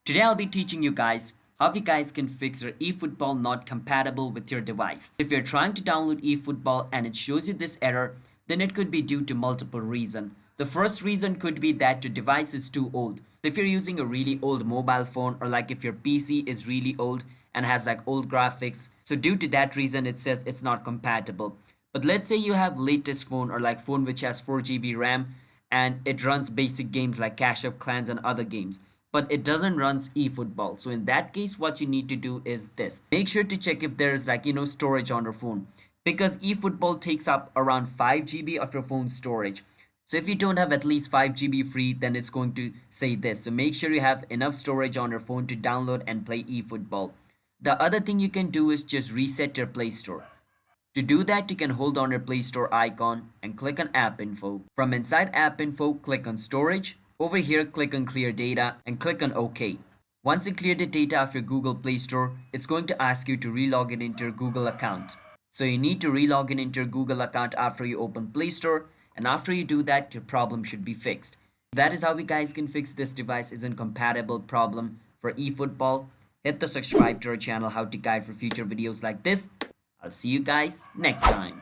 Today I'll be teaching you guys how you guys can fix your eFootball not compatible with your device. If you're trying to download eFootball and it shows you this error, then it could be due to multiple reasons. The first reason could be that your device is too old. If you're using a really old mobile phone, or like if your PC is really old and has like old graphics, so due to that reason it says it's not compatible. But let's say you have latest phone or like phone which has 4 GB RAM and it runs basic games like Clash of Clans and other games, but it doesn't run eFootball. So in that case, what you need to do is this. Make sure to check if there is storage on your phone, because eFootball takes up around 5 GB of your phone's storage. So if you don't have at least 5 GB free, then it's going to say this. So make sure you have enough storage on your phone to download and play eFootball. The other thing you can do is just reset your Play Store. To do that, you can hold on your Play Store icon and click on App Info. From inside App Info, click on Storage. Over here, click on Clear Data and click on OK. Once you clear the data of your Google Play Store, it's going to ask you to relog in into your Google account. So you need to relog in into your Google account after you open Play Store, and after you do that, your problem should be fixed. That is how you guys can fix this device isn't compatible problem for eFootball. Hit the subscribe to our channel How to Guide for future videos like this. I'll see you guys next time.